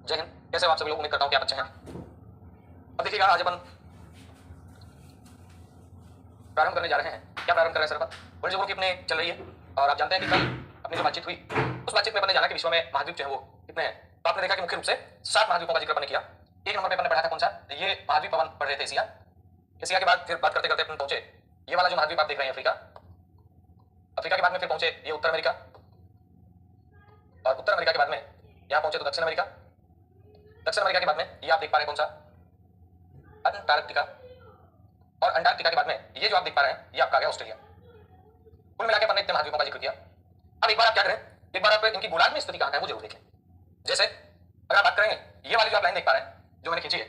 जय हिंद। कैसे हो आप सभी लोग? उम्मीद करता हूँ कि आप अच्छे हैं। अब देखिएगा, आज अपन प्रारंभ करने जा रहे हैं। क्या प्रारंभ कर रहे हैं सर? अपन वर्ल्ड ज्योग्राफी अपने चल रही है और आप जानते हैं कि कल अपनी जो बातचीत हुई उस बातचीत में अपन ने जाना कि विश्व में महाद्वीप जो है वो कितने हैं। तो आपने देखा कि मुख्य रूप से 7 महाद्वीपों का जिक्र अपन ने किया। एक नंबर पे अपन ने पढ़ा था कौन सा? ये महाद्वीप अपन पढ़ रहे थे एशिया। एशिया के बाद फिर बात करते करते अपन पहुंचे ये वाला जो महाद्वीप आप देख रहे हैं अफ्रीका। अफ्रीका के बाद में फिर पहुंचे ये उत्तर अमेरिका और उत्तर अमेरिका के बाद में यहाँ पहुंचे तो दक्षिण अमेरिका। दक्षिण अमेरिका के बाद में ये आप देख पा रहे हैं कौन सा? अंटार्कटिका। और अंटार्कटिका के बाद में ये जो आप देख पा रहे हैं ये आपका आ गया ऑस्ट्रेलिया। कुल मिलाकर अपन ने इतने महाद्वीपों का जिक्र किया। अब एक बार आप क्या करें, एक बार आप इनकी गोलार्ध में स्थिति कहां है वो जरूर देखें। जैसे अगर आप बात करेंगे ये वाली जो आप लाइन देख पा रहे हैं जो मैंने खींची है,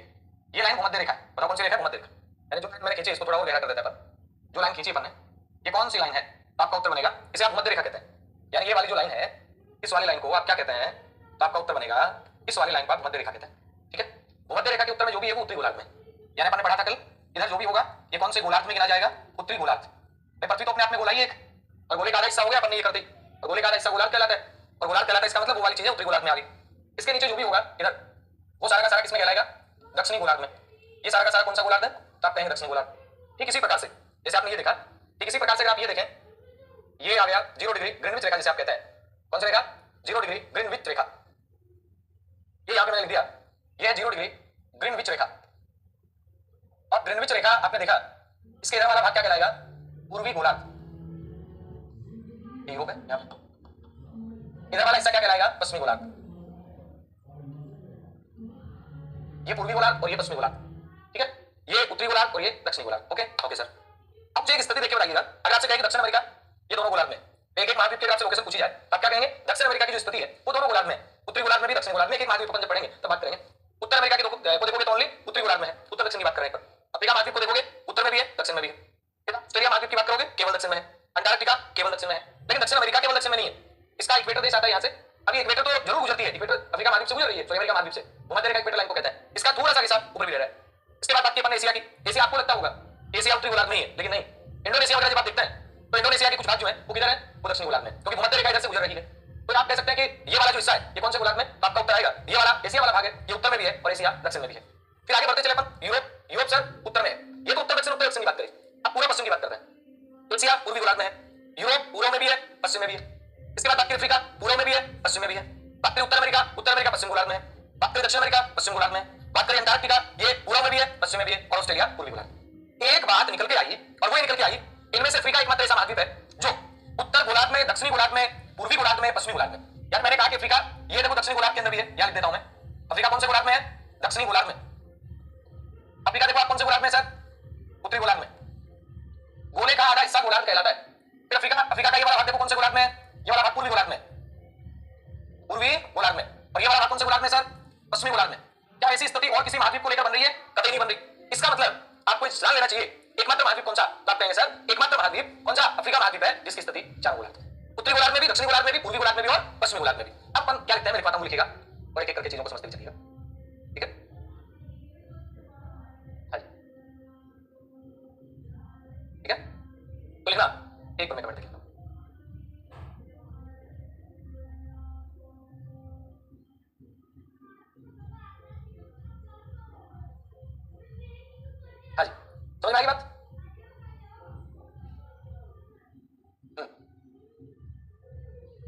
ये लाइन भूमध्य रेखा है। बताओ कौन सी रेखा है? भूमध्य रेखा। यानी जो मैंने खींची इसको थोड़ा और गहरा कर देता है अपन। जो लाइन खींची अपन ने ये कौन सी लाइन है? तो आपका उत्तर बनेगा इसे आप भूमध्य रेखा कहते हैं। यानी ये वाली जो लाइन है इस वाली लाइन को आप क्या कहते हैं? तो आपका उत्तर बनेगा इस वाली लाइन को आप भूमध्य रेखा कहते हैं। ठीक है, भूमध्य रेखा के उत्तर में जो भी है वो उत्तरी गोलार्ध में। यानी अपन ने पढ़ा था कल इधर जो भी होगा ये कौन से गोलार्ध में गिना जाएगा? उत्तरी गोलार्ध। पृथ्वी तो अपने आप में गोलाई है एक और गोले का आधा हिस्सा हो गया अपन ने ये कर दी और गोले का आधा हिस्सा गोलार्ध कहलाता है और गोलार्ध कहलाता है इसका मतलब वो वाली चीज है उत्तरी गोलार्ध में आ गई। इसके नीचे जो भी होगा इधर वो सारा का सारा किसमें कहलाएगा? दक्षिणी गोलार्ध में। ये सारा का सारा कौन सा गोलार्ध है? तो आप कहेंगे दक्षिणी गोलार्ध। ठीक इसी प्रकार से जैसे आपने ये देखा, ठीक इसी प्रकार से आप ये देखें ये आ गया 0 डिग्री ग्रीनविच रेखा जिसे आप कहते हैं। कौन सी रेखा? 0 डिग्री ग्रीनविच रेखा। ये यहां पे मैंने लिख दिया ये है 0 डिग्री ग्रीनविच रेखा। और ग्रीनविच रेखा आपने देखा इसके इधर वाला भाग क्या कहलाएगा? पूर्वी गोलार्ध। यूरोप है यहां पे। इधर वाला हिस्सा क्या कहलाएगा? पश्चिमी गोलार्ध। ये पूर्वी गोलार्ध और ये पश्चिमी गोलार्ध। ठीक है, ये उत्तरी गोलार्ध और ये दक्षिणी गोलार्ध। Okay okay sir. अब मुझे एक स्थिति देखिए बताइएगा, अगर आपसे कहे कि दक्षिण अमेरिका ये दोनों गोलार्ध में एक एक महाद्वीप के आपसे लोकेशन पूछी जाए तो आप क्या कहेंगे? दक्षिण अमेरिका की जो स्थिति है वो दोनों गोलार्ध में, उत्तरी गोलार्ध में भी दक्षिण गोलार्ध में। एक महाद्वीप जब पढ़ेंगे तब बात करेंगे। उत्तर अमेरिका को देखोगे तो ओनली उत्तरी गोलार्ध में है, उत्तर दक्षिण की बात करें। अफ्रीका महाद्वीप को देखोगे उत्तर में भी है दक्षिण में भी है। ऑस्ट्रेलिया महाद्वीप की बात करोगे केवल दक्षिण में है। अंटार्कटिका केवल दक्षिण में है, लेकिन दक्षिण अमेरिका केवल दक्षिण में नहीं है। इसका इक्वेटर देश आता है यहाँ से। अभी इक्वेटर तो जरूर गुजरती है, इक्वेटर अफ्रीका महाद्वीप से गुजर रही है, अमेरिका महाद्वीप से। भूमध्य रेखा इक्वेटर लाइन को कहते हैं। इसका थोड़ा सा हिस्सा ऊपर भी ले रहा है। इसके बाद बात की अपन एशिया की। एशिया आपको लगता होगा एशिया उत्तरी गोलार्ध में ही है, लेकिन नहीं। इंडोनेशिया वगैरह जब आप देखते हैं तो इंडोनेशिया के कुछ भाग जो है वो किधर है? वो दक्षिणी गोलार्ध में, क्योंकि भूमध्य रेखा इधर से गुजर रही है। तो आप कह सकते हैं कि ये वाला जो हिस्सा है ये कौन से गोलार्ध में? तो आपका उत्तर आएगा ये वाला एशिया वाला भाग है, ये उत्तर में भी है और एशिया दक्षिण में भी है। फिर आगे बढ़ते चले अपन यूरोप। यूरोप सर उत्तर में है, ये तो उत्तर दक्षिण उत्तर दक्षिण की बात करें। अब पूरा पश्चिम की बात करते हैं। एशिया पूर्वी गोलार्ध में है, यूरोप पूर्व में भी है पश्चिम में भी है। इसके बाद बात करें अफ्रीका पूर्व में भी है पश्चिम में भी है। बात करें उत्तर अमेरिका पश्चिम गोलार्ध में है। बात करें दक्षिण अमेरिका पश्चिम गोलार्ध में। बात करें अंटार्कटिका ये पूर्व में भी है पश्चिम में भी है और ऑस्ट्रेलिया पूर्वी गोलार्ध। एक बात निकल के आई और वो निकल के आई इनमें से अफ्रीका एकमात्र ऐसा महाद्वीप है जो उत्तर गोलार्ध में, दक्षिणी गोलार्ध में, पूर्वी गोलार्ध में, पश्चिमी गोलार्ध में। यार मैंने कहा कि अफ्रीका ये देखो दक्षिणी गोलार्ध के अंदर भी है, यहां लिख देता हूं मैं। अफ्रीका कौन से गोलार्ध में है? दक्षिणी गोलार्ध में। अफ्रीका देखो आप कौन से गोलार्ध में सर? उत्तरी गोलार्ध में। गोले का आधा हिस्सा गोलार्ध कहलाता है। फिर अफ्रीका का ये वाला भाग देखो कौन से गोलार्ध में है? ये वाला भाग पूर्वी गोलार्ध में, पूर्वी गोलार्ध में। और ये वाला भाग कौन से गोलार्ध में सर? पश्चिमी गोलार्ध में। क्या ऐसी स्थिति और किसी महाद्वीप को लेकर बन रही है? कतई नहीं बन रही। इसका मतलब आपको जान लेना चाहिए एकमात्र महाद्वीप कौन सा? तो आप कहेंगे सर एकमात्र महाद्वीप कौन सा? अफ्रीका महाद्वीप है जिसकी स्थिति चार गोलार्ध है, उत्तरी गोलार्ध में भी, दक्षिणी गोलार्ध में भी, पूर्वी गोलार्ध में भी और पश्चिमी गोलार्ध में भी। अब अपन क्या लिखते हैं मैं लिखवाता हूं, लिखेगा और एक एक करके चीजों को समझते चलिएगा। ठीक है, हाँ जी ठीक है, तो लिखना एक मिनट में लिखना। हाँ जी समझ में आ गई बात?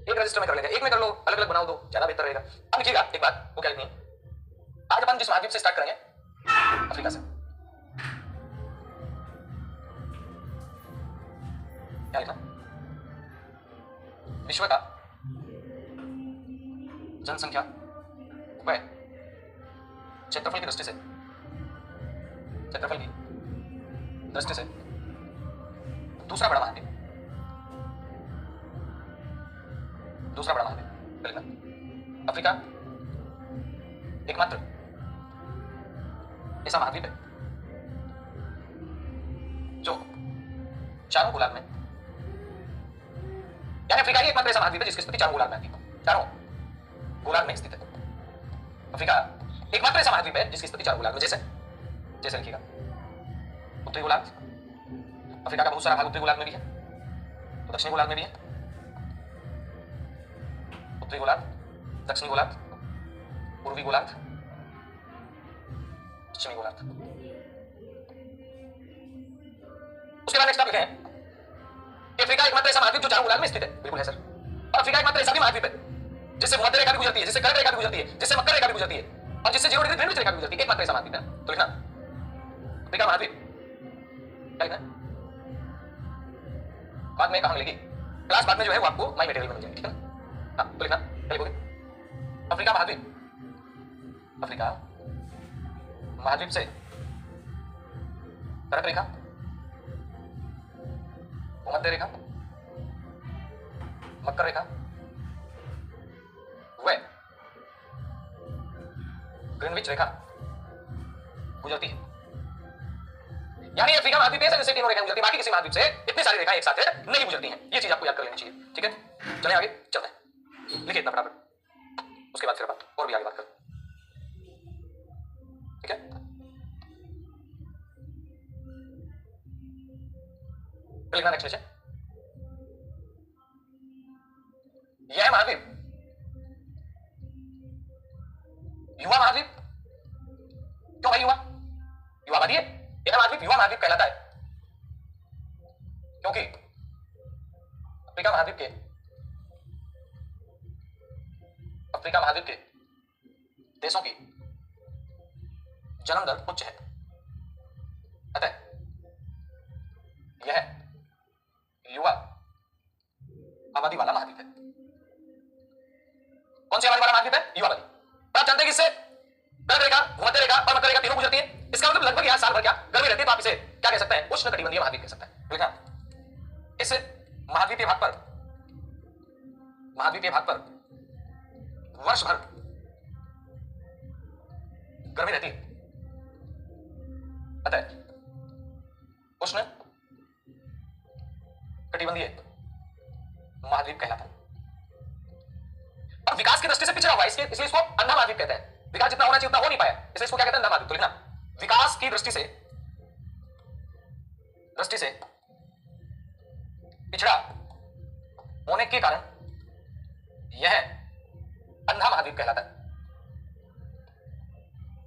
एक रजिस्टर में कर लेंगे, एक में कर लो, अलग अलग बनाओ दो, ज्यादा बेहतर रहेगा। अब लिखिएगा एक बात, वो क्या लिखनी है? आज अपन जिस महाद्वीप से स्टार्ट करेंगे अफ्रीका से, क्या लिखना? विश्व का जनसंख्या व क्षेत्रफल की दृष्टि से, क्षेत्रफल की दृष्टि से दूसरा बड़ा महाद्वीप, दूसरा बड़ा महाद्वीप लिखना। अफ्रीका एकमात्र ऐसा महाद्वीप है जो चारों गोलार्ध में, यानी अफ्रीका ही एकमात्र ऐसा महाद्वीप है जिसकी स्थिति चारों गोलार्ध में आती है, चारों गोलार्ध में स्थित है। अफ्रीका एकमात्र ऐसा महाद्वीप है जिसकी स्थिति चारों गोलार्ध में, जैसे जैसे लिखिएगा उत्तरी गोलार्ध, अफ्रीका का बहुत सारा भाग उत्तरी गोलार्ध में भी है, तो दक्षिणी गोलार्ध में भी है, उत्तरी गोलार्ध, दक्षिणी गोलार्ध, पूर्वी गोलार्ध, पश्चिमी गोलार्ध। उसके बाद नेक्स्ट आप लिखें कि अफ्रीका एकमात्र ऐसा महाद्वीप जो चारों गोलार्ध में स्थित है। बिल्कुल है सर। और अफ्रीका एकमात्र ऐसा भी महाद्वीप है जिससे भूमध्य रेखा भी गुजरती है, जिससे कर्क रेखा भी गुजरती है, जिससे मकर रेखा भी गुजरती है और जिससे 0 डिग्री ग्रीनविच रेखा भी गुजरती है। एकमात्र ऐसा महाद्वीप है। तो लिखना अफ्रीका महाद्वीप, क्या लिखना? बाद में कहां मिलेगी क्लास, बाद में जो है वो आपको माई मटेरियल में मिल जाएगी, ठीक है ना? हाँ, तो लिखना क्या लिखोगे? अफ्रीका महाद्वीप, अफ्रीका महाद्वीप से कर्क रेखा, भूमध्य रेखा, मकर रेखा व ग्रीनविच रेखा गुजरती है। यानी अफ्रीका महाद्वीप ऐसे जैसे तीनों रेखाएं गुजरती है, बाकी किसी महाद्वीप से इतनी सारी रेखाएं एक साथ नहीं गुजरती हैं। ये चीज आपको याद कर लेनी चाहिए, ठीक है? चलें आगे चलते हैं, लिखिए इतना फटाफट, उसके बाद फिर बात और भी आगे बात करें, ठीक है? लिखना नेक्स्ट नीचे, यह महाद्वीप युवा महाद्वीप, क्यों भाई युवा? युवा आबादी है, यह महाद्वीप युवा महाद्वीप कहलाता है क्योंकि अफ्रीका महाद्वीप के देशों की जन्म दर उच्च है, अतः यह युवा आबादी वाला महाद्वीप है। कौन सी आबादी वाला महाद्वीप है? युवा आबादी। आप जानते हैं कि इससे कर्क रेखा, भूमध्य रेखा और मकर रेखा तीनों गुजरती है। इसका मतलब लगभग यहां साल भर क्या गर्मी रहती है, तो आप इसे क्या कह सकते हैं? उष्णकटिबंधीय महाद्वीप कह सकते हैं। लिखना इस महाद्वीपीय भाग पर वर्ष भर गर्मी रहती है, अतः उष्ण कटिबंधीय महाद्वीप कहलाता है। और विकास की दृष्टि से पिछड़ा हुआ है, इसलिए इसको अंधा महाद्वीप कहते हैं। विकास जितना होना चाहिए उतना हो नहीं पाया, इसलिए इसको क्या कहते हैं? अंधा महाद्वीप। तो लिखना विकास की दृष्टि से पिछड़ा होने के कारण यह अंधा महाद्वीप कहलाता है,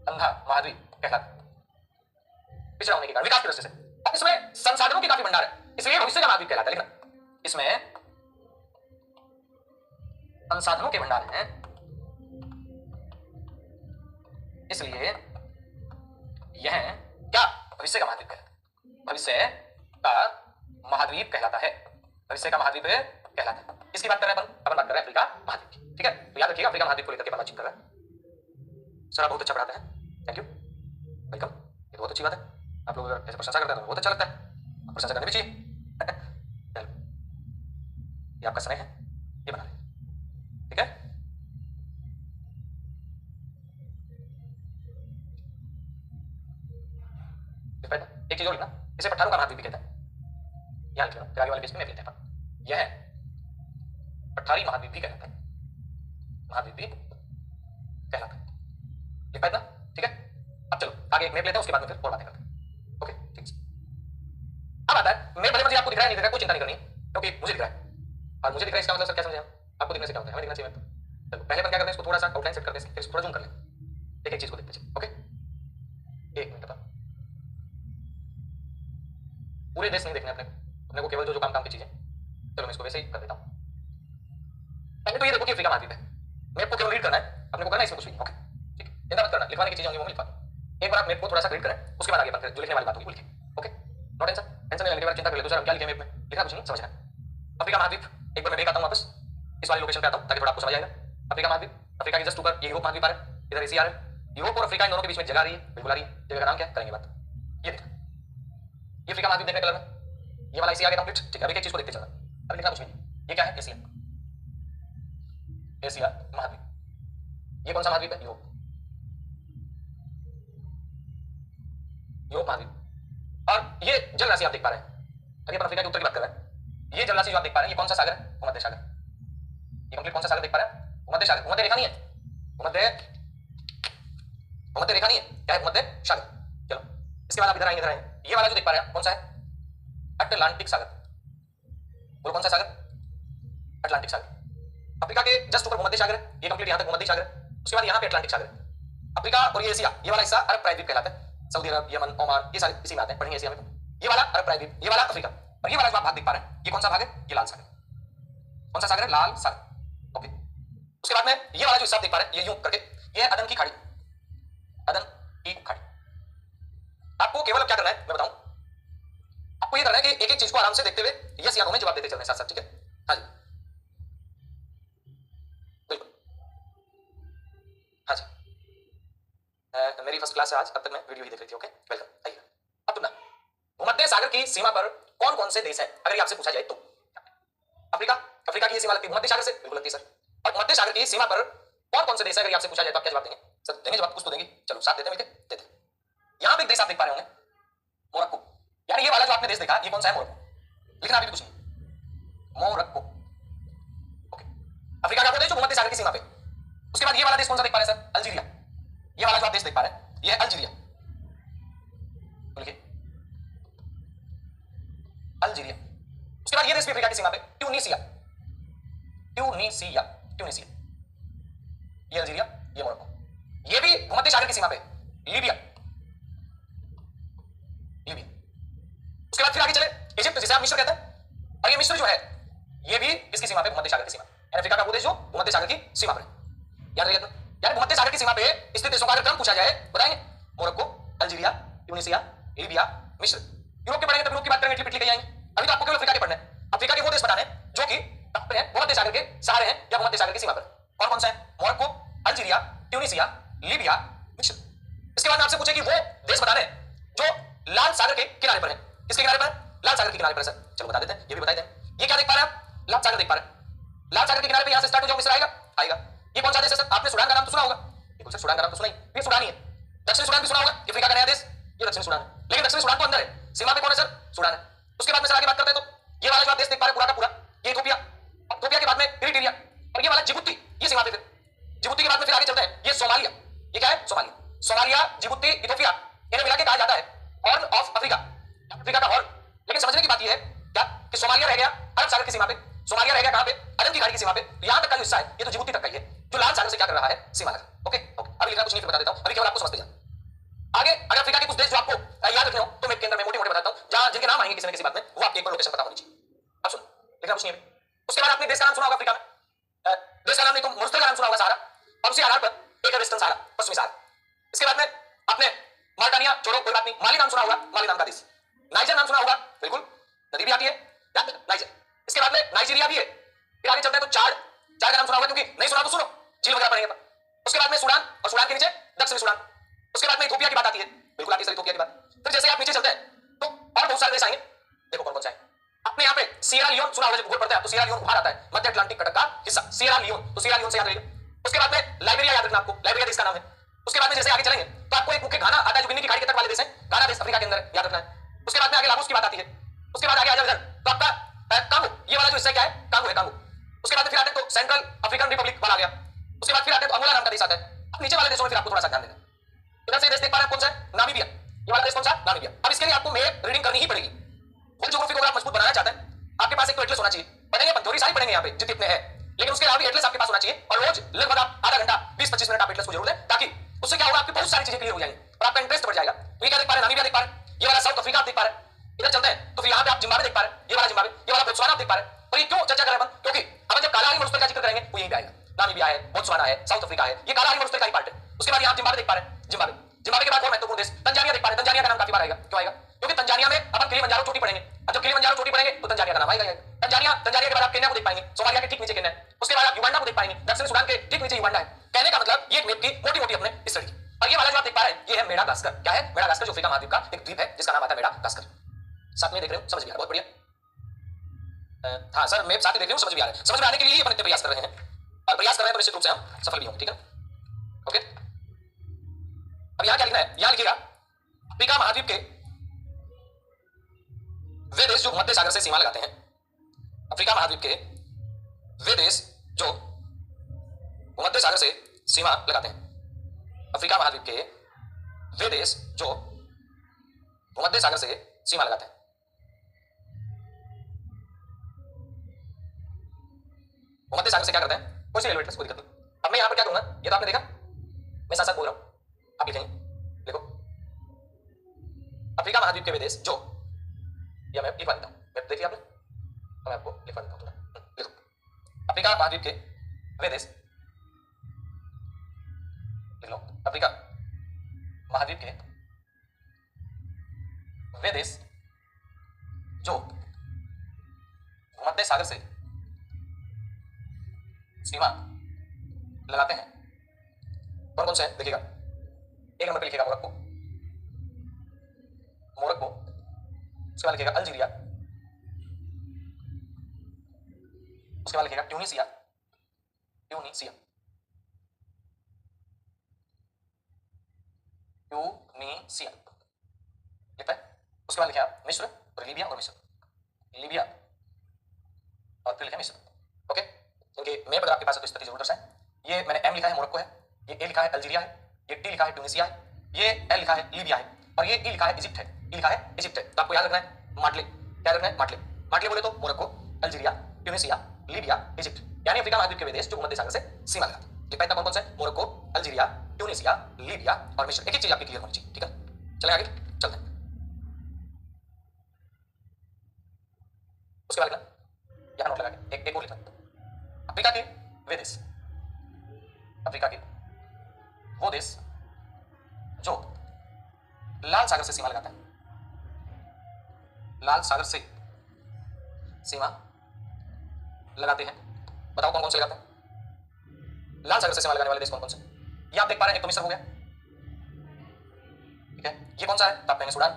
अंधा महाद्वीप कहलाता है पिछड़ा होने के कारण, विकास की दृष्टि से। अब इसमें संसाधनों की काफी भंडार है, इसलिए भविष्य का महाद्वीप कहलाता है। लिखना इसमें संसाधनों के भंडार हैं, इसलिए यह क्या भविष्य का महाद्वीप है, भविष्य का महाद्वीप कहलाता है, भविष्य का महाद्वीप कहलाता है। इसकी बात कर रहे हैं अपन बात कर रहे हैं अफ्रीका महाद्वीप की, ठीक है? तो याद रखिएगा अफ्रीका महाद्वीप को लेकर के बातचीत कर रहे हैं। सर आप बहुत अच्छा पढ़ाते हैं, थैंक यू, वेलकम, ये बहुत अच्छी बात है। आप लोग अगर ऐसे प्रशंसा करते हैं तो बहुत अच्छा लगता है, प्रशंसा करनी भी चाहिए। चलो ये आपका समय है, ये बना लें, ठीक है? एक चीज और लिखना, इसे पठारों का महाद्वीप भी कहते हैं। यहां लिख लेना, फिर आगे वाले पेज पे मैं लिखते हैं। यह पठारी महाद्वीप भी कहलाता है, महाद्वीप भी कहलाता है। लिख पाए ना? ठीक है? अब चलो आगे एक मैप लेते हैं, उसके बाद में फिर और बातें करते हैं। ओके ठीक है। अब आता है मैप, भले मुझे आपको दिख रहा है नहीं दिख रहा है, कोई चिंता नहीं करनी, क्योंकि मुझे दिख रहा है और मुझे दिख रहा है, इसका मतलब सर क्या समझे आप? आपको दिखने से क्या होता है? हमें दिखना चाहिए। चलो पहले अपन क्या करते हैं, इसको थोड़ा सा आउटलाइन सेट करते हैं, फिर इसको थोड़ा जूम कर लें, एक एक चीज को देखते हैं। ओके एक मिनट अपन पूरे देश नहीं देखने अपने को केवल जो काम की चीजें। चलो मैं इसको वैसे ही कर देता हूं। पहले तो ये देखो कि अफ्रीका महाद्वीप है, मैप को केवल रीड करना है, अपने को करना है इसमें कुछ भी। ओके ठीक है, चिंता मत करना, लिखवाने की चीजें होंगी वो लिखवा। एक बार आप मैप को थोड़ा सा रीड करें, उसके बाद आगे बात करें, जो लिखने वाली बात होगी वो लिखें। ओके नो टेंशन, टेंशन नहीं लेने के बाद चिंता कर ले तो सर हम क्या लिखे मैप में, लिखना कुछ नहीं, समझना। अफ्रीका महाद्वीप एक बार मैं देख आता हूं वापस, इस वाली लोकेशन पे आता हूं ताकि थोड़ा आपको समझ आएगा। अफ्रीका महाद्वीप, अफ्रीका के जस्ट ऊपर ये यूरोप महाद्वीप आ रहा है, इधर एशिया आ रहा है। यूरोप और अफ्रीका इन दोनों के बीच में जगह आ रही है, बिल्कुल आ रही है। जगह का नाम क्या है करेंगे बात। ये देखना, ये अफ्रीका महाद्वीप देखने कलर में, ये वाला एशिया आ गया कंप्लीट। ठीक है, अभी एक चीज को देखते चलना, अभी लिखना कुछ नहीं। ये क्या है? एशिया, एशिया महाद्वीप। ये कौन सा महाद्वीप है? यूरोप, यूरोप महाद्वीप। और ये जल राशि आप देख पा रहे हैं, अभी अपन अफ्रीका के उत्तर की बात कर रहे हैं। ये जल राशि जो आप देख पा रहे हैं, ये कौन सा सागर है? भूमध्य सागर। ये कंप्लीट कौन सा सागर देख पा रहे हैं? भूमध्य सागर। भूमध्य रेखा नहीं है, भूमध्य रेखा नहीं है, क्या है? भूमध्य सागर। चलो इसके बाद आप इधर आएंगे, इधर आएंगे, ये वाला जो देख पा रहे हैं कौन सा है? अटलांटिक सागर। बोलो कौन सा सागर? अटलांटिक सागर। अफ्रीका के जस्ट ऊपर भूमध्य सागर है, ये कंप्लीट यहां तक भूमध्य सागर है। उसके बाद यहाँ पे अटलांटिक सागर है। अफ्रीका और ये एशिया, ये वाला हिस्सा अरब प्रायद्वीप कहलाता है। सऊदी अरब, यमन, ओमान, ये सारे इसी में आते हैं, पढ़ेंगे एशिया में। ये वाला अरब प्रायद्वीप, ये वाला अफ्रीका, और ये वाला जो आप भाग देख पा रहे हैं, ये कौन सा भाग है? ये लाल सागर। कौन सा सागर है? लाल सागर। ओके, उसके बाद में ये वाला जो हिस्सा देख पा रहे हैं, ये यूं करके, ये है अदन की खाड़ी। अदन की खाड़ी। आपको केवल क्या करना है मैं बताऊं, आपको ये करना है कि एक एक चीज को आराम से देखते हुए यस या नो में जवाब देते चलना है साथ साथ, ठीक है? हाँ जी, बिल्कुल, हाँ जी। मेरी फर्स्ट क्लास है आज, अब तक मैं वीडियो ही देख रही थी। ओके, वेलकम, आइए। अब तुम ना, भूमध्य सागर की सीमा पर कौन कौन से देश हैं अगर ये आपसे पूछा जाए तो? अफ्रीका, अफ्रीका की सीमा लगती है भूमध्य सागर से, बिल्कुल लगती है सर। और भूमध्य सागर की सीमा पर कौन कौन से देश है अगर आपसे पूछा जाए तो आप क्या जवाब देंगे? सर देंगे जवाब, कुछ तो देंगे। चलो साथ देते हैं, मिलके देते हैं। यहां पे एक देश आप देख पा रहे होंगे, मोरक्को। यानी ये वाला जो आपने देश देखा, ये कौन सा है? मोरक्को। लिखना अभी भी कुछ नहीं, मोरक्को। ओके, अफ्रीका का वो देश जो भूमध्य सागर की सीमा पे। उसके बाद ये वाला देश कौन सा देख पा रहे हैं सर? अल्जीरिया। ये वाला जो आप देश देख पा रहे हैं, ये है अल्जीरिया। लिखिए, अल्जीरिया। उसके बाद ये देश भी अफ्रीका की सीमा पे, ट्यूनीसिया। ट्यूनीसिया, ट्यूनीसिया। ये अल्जीरिया, ये मोरक्को। ये भी भूमध्य सागर की सीमा पे, लीबिया। लीबिया। उसके बाद फिर आगे चले, इजिप्ट जिसे आप मिस्र कहते हैं, और ये मिस्र जो है ये भी इसकी सीमा पे, भूमध्य सागर की सीमा। अफ्रीका का वो देश जो भूमध्य सागर की सीमा पर है। याद रखिए, यानी भूमध्य सागर की सीमा पे स्थित देशों का अगर क्रम पूछा जाए बताएंगे? मोरक्को, अल्जीरिया, ट्यूनीसिया, लीबिया, मिस्र। यूरोप के पढ़ेंगे तो यूरोप की बात करेंगे, इटली के आएंगे। अभी तो आपको केवल अफ्रीका के पढ़ने हैं। अफ्रीका के वो देश बताने जो कि भूमध्य सागर के सहारे हैं या भूमध्य सागर की सीमा पर। कौन कौन सा है? मोरक्को, अल्जीरिया, ट्यूनीसिया, लीबिया, मिस्र। इसके बाद में आपसे पूछे कि वो देश बताने जो लाल सागर के किनारे पर है। किसके किनारे पर? लाल सागर के किनारे पर सर। चलो बता देते हैं, ये भी बता देते हैं। ये क्या देख पा रहे हैं आप? लाल सागर देख पा रहे हैं। लाल सागर के किनारे पे यहां से स्टार्ट हो जाओ, मिस्र आएगा, आएगा। ये कौन सा देश है सर? आपने सूडान का नाम तो सुना होगा। बिल्कुल सर, सूडान का नाम तो सुना ही, ये सूडान ही है। दक्षिण सूडान भी सुना होगा, अफ्रीका का नया देश, ये दक्षिण सूडान है। लेकिन दक्षिण सूडान को अंदर है, सीमा पे कौन है सर? सूडान है। उसके बाद में सर आगे बात करते हैं तो ये वाला जो आप देश देख पा रहे हैं पूरा का पूरा, ये इथोपिया। इथोपिया के बाद में इरिट्रिया, और ये वाला जिबूती, ये सीमा पे। फिर जिबूती के बाद में फिर आगे चलते हैं, ये सोमालिया। ये क्या है? सोमालिया। सोमालिया, जिबूती, इथोपिया, इन्हें मिला के कहा जाता है हॉर्न ऑफ अफ्रीका, अफ्रीका का हॉर्न। लेकिन समझने की बात यह है क्या कि सोमालिया रह गया अरब सागर की सीमा पे, सोमालिया रह गया कहां पे? अदन की खाड़ी की सीमा पे। यहां तक का जो हिस्सा है ये तो जिबूती तक का ही है, जो लाल सागर से क्या कर रहा है? सीमा लगा। ओके ओके, अभी लिखना कुछ नहीं, फिर बता देता हूं, अभी केवल आपको समझते जाओ। आगे अगर अफ्रीका के कुछ देश जो आपको याद रखने हो तो मैं केंद्र में मोटे मोटे बताता हूं, जहां जिनके नाम आएंगे किसी न किसी बात में, वो आपके एक बार लोकेशन पता होनी चाहिए। अब सुन, लिखना कुछ नहीं है। उसके बाद आपने देश का नाम सुना होगा अफ्रीका में, देश का नाम नहीं तो मुस्तल का नाम सुना होगा, सहारा। और उसी आधार पर एक है वेस्टर्न सहारा, पश्चिमी सहारा। इसके बाद में आपने मार्टानिया, छोड़ो कोई बात नहीं, माली नाम सुना होगा, माली नाम का देश। नाइजर नाम सुना होगा, बिल्कुल, नदी भी आती है, याद रखना, नाइजर। इसके बाद में नाइजीरिया भी है। फिर आगे चलते हैं तो चाड, चाड का नाम सुना होगा, क्योंकि नहीं सुना तो सुनो, झील वगैरह पढ़ेंगे। उसके बाद में सूडान, और सूडान के नीचे दक्षिणी सूडान। उसके बाद में इथोपिया की बात आती है, बिल्कुल आती है सर इथोपिया की बात। फिर जैसे आप नीचे चलते हैं तो और बहुत सारे देश आएंगे, देखो कौन कौन से आएंगे। आपने यहाँ पे सियरा लियोन सुना होगा, जब भूगोल पढ़ते हैं तो सियरा लियोन बाहर आता है, मध्य अटलांटिक कटक का हिस्सा, सियरा लियोन। तो सियरा लियोन से याद रखिए। उसके बाद में लाइबेरिया याद रखना आपको, लाइबेरिया देश का नाम है। उसके बाद में जैसे आगे चलेंगे तो आपको एक मुख्य घाना आता है जो गिनी की खाड़ी के तट वाले देश है, घाना देश अफ्रीका के अंदर है, याद रखना है। उसके बाद में आगे लागोस की बात आती है। उसके बाद आगे आ जाओ इधर तो आपका कांगो, ये वाला जो हिस्सा क्या है? कांगो है, कांगो। उसके बाद फिर आते तो सेंट्रल अफ्रीकन रिपब्लिक वाला आ गया। उसके बाद फिर आते तो अंगोला नाम का देश आता है। अब नीचे वाले देशों में फिर आपको थोड़ा सा ध्यान देना। इधर से देश देख पा रहे हैं कौन सा है? नामीबिया। ये वाला देश कौन सा? नामीबिया। अब इसके लिए आपको मैप रीडिंग करनी ही पड़ेगी। वर्ल्ड ज्योग्राफी को अगर आप मजबूत बनाना चाहते हैं, आपके पास एक तो एटलस होना चाहिए, पढ़ेंगे पंचोरी सारी पढ़ेंगे यहाँ पे जितने हैं, लेकिन उसके अलावा भी एटलस आपके पास होना चाहिए। और रोज लगभग आप आधा घंटा 20-25 मिनट आप एटलस को जरूर दें, ताकि उससे क्या होगा, आपकी बहुत सारी चीजें क्लियर हो जाएंगी और आपका इंटरेस्ट बढ़ जाएगा। तो ये क्या देख पा रहे हैं? नामीबिया देख पा रहे हैं, ये वाला साउथ अफ्रीका आप देख पा रहे हैं। इधर चलते हैं तो फिर यहाँ पे आप जिम्बाब्वे देख पा रहे हैं, ये वाला जिम्बाब्वे, ये वाला बोत्सवाना आप देख पा रहे हैं। और ये क्यों चर्चा कर रहे हैं? क्योंकि अपन जब कालाहारी मरुस्थल का जिक्र करेंगे वो यहीं पे आएगा। नामीबिया है, बोत्सवाना है, साउथ अफ्रीका है, ये कालाहारी मरुस्थल का ही पार्ट है। उसके बाद यहाँ जिम्बाब्वे देख पा रहे हैं, जिम्बाब्वे। जिम्बाब्वे के बाद और महत्वपूर्ण देश तंजानिया देख पा रहे हैं। तंजानिया का नाम काफी बार आएगा, क्यों आएगा? क्योंकि तंजानिया में अपन किलिमंजारो चोटी पढ़ेंगे, और जब किलिमंजारो चोटी पढ़ेंगे तो तंजानिया का नाम आएगा। तंजानिया, तंजानिया के बाद आप केन्या को देख पाएंगे, सोमालिया के ठीक नीचे केन्या है। उसके बाद आप युगांडा को देख पाएंगे, दक्षिण सूडान के ठीक नीचे युगांडा है। कहने का मतलब ये एक मैप की मोटी मोटी अपने स्टडी। और ये वाला जो आप देख पा रहे हैं ये है मेडागास्कर। क्या है? मेडागास्कर, जो अफ्रीका महाद्वीप का एक द्वीप है जिसका नाम आता है मेडागास्कर। साथ में देख रहे हो, समझ भी आ रहा है, बहुत बढ़िया। हाँ सर, मैप साथ में देख रहे हो, समझ भी आ रहा है। समझ में आने के लिए ही अपन इतने प्रयास कर रहे हैं, और प्रयास कर रहे हैं तो निश्चित रूप से हम सफल भी होंगे, ठीक है? ओके, अब यहाँ क्या लिखना है? यहाँ लिखिएगा अफ्रीका महाद्वीप के वे देश जो भूमध्य सागर से सीमा लगाते हैं, अफ्रीका महाद्वीप के वे देश जो भूमध्य सागर से सीमा लगाते हैं, अफ्रीका महाद्वीप के वे देश जो भूमध्य सागर से सीमा लगाते हैं। भूमध्य सागर से क्या करते हैं? कोई सी रेलवे, कोई दिक्कत नहीं। अब मैं यहां पर क्या करूंगा, ये तो आपने देखा, मैं साथ साथ बोल रहा हूं, आप लिखेंगे। देखो, अफ्रीका महाद्वीप के वे देश जो, या मैं लिखवा देता हूं, मैं देखिए आपने, मैं आपको लिखवा देता हूं थोड़ा। देखो, अफ्रीका महाद्वीप के वे देश, लिख लो, अफ्रीका महाद्वीप के वे देश जो भूमध्य सागर से सीमा लगाते हैं, कौन कौन से हैं देखिएगा। एक नंबर पे लिखिएगा मोरक्को, मोरक्को, उसके बाद लिखिएगा अल्जीरिया, उसके बाद लिखिएगा ट्यूनीसिया, ट्यूनीसिया, ट्यूनीसिया लिखता है। उसके बाद लिखिए आप मिस्र और लीबिया, और मिस्र, लीबिया और फिर लिखा मिस्र। ओके, इनके मैप अगर आपके पास है तो इस तरह जरूर दर्शाएं। ये मैंने एम लिखा है मोरक्को है, ये ए लिखा है अल्जीरिया है, ये टी लिखा है ट्यूनीसिया है, ये एल लिखा है लीबिया है, और ये ई लिखा है इजिप्ट है, ई लिखा है इजिप्ट है। तो आपको याद रखना है माटले, क्या रखना है माटले। माटले बोले तो Morocco, Algeria, Tunisia, Libya, Egypt, यानी अफ्रीका महाद्वीप के वे देश जो भूमध्य सागर से सीमा लगाते हैं। लिखा इतना कौन कौन से, मोरक्को, अल्जीरिया, ट्यूनीसिया, लीबिया और मिस्र। एक एक चीज आपकी क्लियर होनी चाहिए, ठीक है। चले आगे चलते हैं। उसके बाद लिखना, यहां नोट लगा के एक और लिखना, अफ्रीका के वे देश, अफ्रीका के वो देश जो लाल सागर से सीमा लगाता है, लाल सागर से सीमा लगाते हैं। बताओ कौन कौन से लगाते हैं लाल सागर से सीमा लगाने वाले देश, कौन कौन से। ये आप देख पा रहे हैं, एक तो मिस्र हो गया, ठीक है। ये कौन सा है, तो आप कहेंगे सूडान।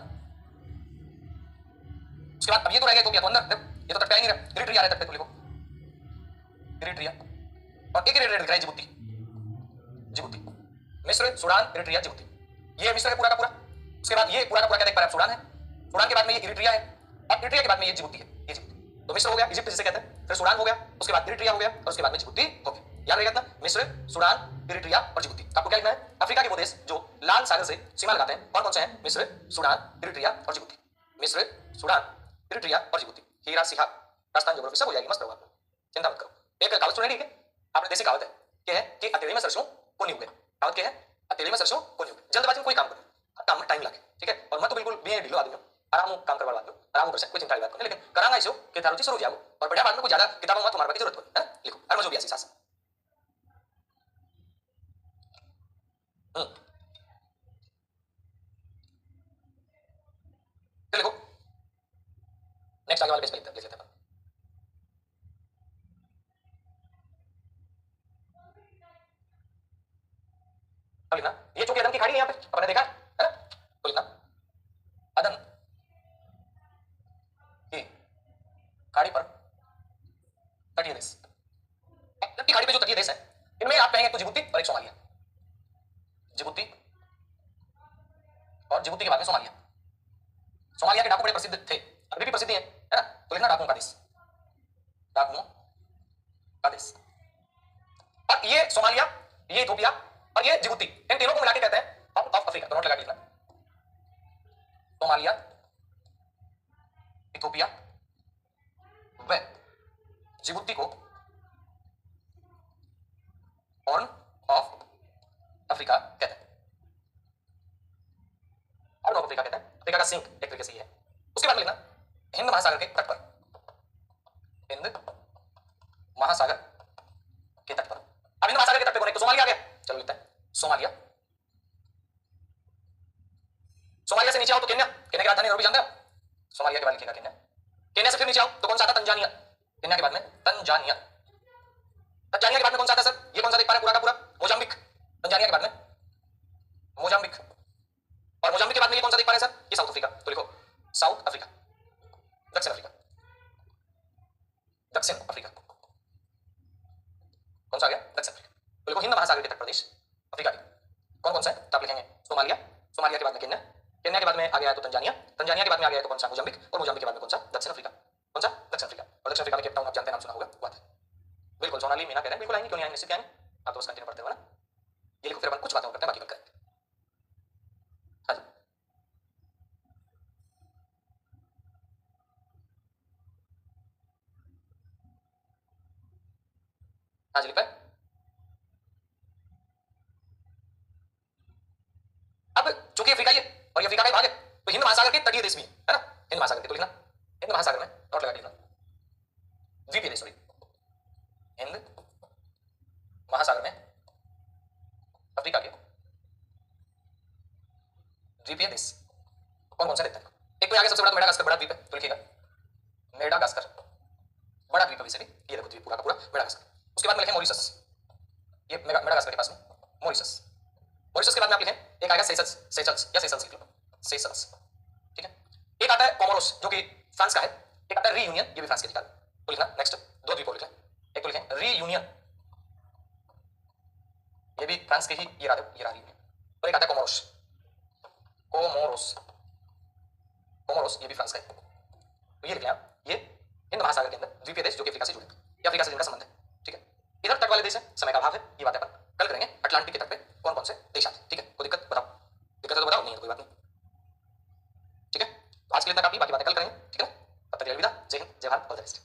उसके बाद अब ये तो रह गया इथोपिया, तो अंदर ये तो तट पे आ ही नहीं रहा, इरिट्रिया आ रहा है तट पे, तो लिखो इरिट्रिया, और एक इरिट्रिया दिख रहा है जिबूती, जिबूती, मिस्र, सूडान, इरिट्रिया, जिबूती। ये मिस्र है पूरा का पूरा। उसके बाद ये पूरा का पूरा क्या देख पा रहे हैं, सूडान है, सूडान के बाद में ये इरिट्रिया है, और इरिट्रिया के बाद में ये जिबूती है, ये जिबूती। तो मिस्र हो गया, इजिप्ट जिसे कहते हैं, फिर सूडान हो गया, उसके बाद इरिट्रिया हो गया, और उसके बाद में जिबूती हो गया। याद रहेगा ना, मिस्र, सूडान, इरिट्रिया और जिबूती। आपको क्या लिखना है, अफ्रीका के वो देश जो लाल सागर से सीमा लगाते हैं, कौन कौन से हैं, मिस्र, सूडान, इरिट्रिया और जिबूती, मिस्र, सूडान, इरिट्रिया और जिबूती। हीरा सिखा राजस्थान ज्योग्राफी सब हो जाएगी, मस्त होगा, चिंता मत करो। एक कहावत सुनी, ठीक है, आपने देसी कहावत है, क्या है कि अकेले में सरसों को नहीं उगे। कहावत क्या है, अकेले में सरसों को नहीं उगे। जल्दबाजी में कोई काम करो, काम में टाइम लगे, ठीक है। और मैं तो बिल्कुल भी ढीलो आदमी हूं, आराम काम करवा दो, आराम कर कोई चिंता की बात नहीं, लेकिन करांगा इसो कि थारो चीज रोज आओ, और बढ़िया बात में कुछ ज्यादा किताबों मत तुम्हारे की जरूरत पड़े, है लिखो हर मजो भी ऐसी सास। लिखो नेक्स्ट आगे वाले पेज पे लिखते हैं। लिखना, ये चूंकि अदन की खाड़ी है, यहाँ पे अपने देखा है ना, तो लिखना अदन की खाड़ी पर तटीय देश। अदन की खाड़ी पे जो तटीय देश है, इनमें आप कहेंगे तो जिबूती और एक सोमालिया, जिबूती और जिबूती के बाद में सोमालिया। सोमालिया के डाकू बड़े प्रसिद्ध थे, अभी भी प्रसिद्ध हैं, है ना। तो लिखना डाकुओं का देश, डाकुओं का देश। और ये सोमालिया, ये इथोपिया और ये जिबूती, इन तीनों को मिला के कहते हैं हॉर्न ऑफ अफ्रीका। तो नोट लगा के लिखना, सोमालिया, इथोपिया व जिबूती को हॉर्न ऑफ अफ्रीका कहते हैं, हॉर्न ऑफ अफ्रीका कहते हैं, अफ्रीका का सिंक एक तरीके से ही है। उसके बाद लिखना हिंद महासागर के तट पर, हिंद महासागर के तट पर। अब हिंद महासागर के तट पे कौन है, तो सोमालिया आ गया, चलो लिखते हैं सोमालिया। सोमालिया से नीचे आओ तो केन्या, केन्या की राजधानी नैरोबी जानते हो। सोमालिया के बाद लिखेगा केन्या, केन्या से फिर नीचे आओ तो कौन सा आता, तंजानिया, केन्या के बाद में तंजानिया, तंजानिया के बाद में कौन सा आता सर, ये कौन सा देख पा रहे हैं पूरा का पूरा, मोजाम्बिक, तंजानिया के बाद में मोजाम्बिक, और मोजाम्बिक के बाद में ये कौन सा देख पा रहे हैं सर, ये साउथ अफ्रीका। तो लिखो साउथ अफ्रीका, दक्षिण अफ्रीका, दक्षिण अफ्रीका, कौन सा आ गया, दक्षिण अफ्रीका। तो लिखो हिंद महासागर के तट प्रदेश अफ्रीका के कौन कौन सा है, तो आप लिखेंगे सोमालिया, सोमालिया के बाद में केन्या, केन्या के बाद में आ गया है तो तंजानिया, तंजानिया के बाद में आ गया है तो कौन सा, मोजाम्बिक, और मोजाम्बिक के बाद में कौन सा, दक्षिण अफ्रीका, कौन सा, दक्षिण अफ्रीका। और दक्षिण अफ्रीका में केप टाउन आप जानते हैं, नाम सुना होगा, वो आता है। बिल्कुल सोनाली मीना कह रहे हैं, बिल्कुल आएंगे, क्यों नहीं आएंगे, निश्चित आएंगे, आप तो बस कंटिन्यू करते हो ना। ये लिखो, फिर अपन कुछ बातें करते हैं, बाकी करते हैं। हाँ जी, हाँ जी लिख पाए, चूंकि अफ्रीका ही है और ये अफ्रीका का ही भाग है तो हिंद महासागर के तटीय देश भी है ना, हिंद महासागर के, तो लिखना हिंद महासागर में नोट लगा लिखना द्वीपीय देश, सॉरी हिंद महासागर में अफ्रीका के द्वीपीय देश कौन कौन से देते हैं? एक तो आगे सबसे बड़ा तो मेडागास्कर बड़ा द्वीप है, तो लिखिएगा मेडागास्कर बड़ा द्वीप है वैसे भी, ये देखो द्वीप पूरा का पूरा मेडागास्कर। उसके बाद में लिखें मॉरिशस, ये मेडागास्कर के पास में मॉरिशस। मॉरिशस के बाद में आप लिखें एक आएगा सेशल्स, सेशल्स या सेशल्स लिख लो, सेशल्स, ठीक है। एक आता है कोमोरोस जो कि फ्रांस का है, एक आता है रीयूनियन, ये भी फ्रांस के निकाल, तो लिखना नेक्स्ट दो द्वीप और लिखें, एक तो लिखें रीयूनियन, ये भी फ्रांस के ही, ये रहा रीयूनियन, और एक आता है कोमोरोस, कोमोरोस, कोमोरोस ये भी फ्रांस का है, तो ये लिख लें आप, ये हिंद महासागर के अंदर द्वीपीय देश जो कि अफ्रीका से जुड़े या अफ्रीका से जिनका संबंध है, ठीक है। इधर तट वाले देश है, समय का अभाव है, ये बातें अपन कल करेंगे। अटलांटिक के तट पे कौन कौन से देश आते हैं, ठीक है। कोई दिक्कत बताओ, दिक्कत है तो बताओ, नहीं है तो कोई बात नहीं, ठीक है। तो आज के लिए इतना काफी, बाकी बातें कल करेंगे, ठीक है। तब तक अलविदा, जय हिंद, जय भारत, ऑल द बेस्ट।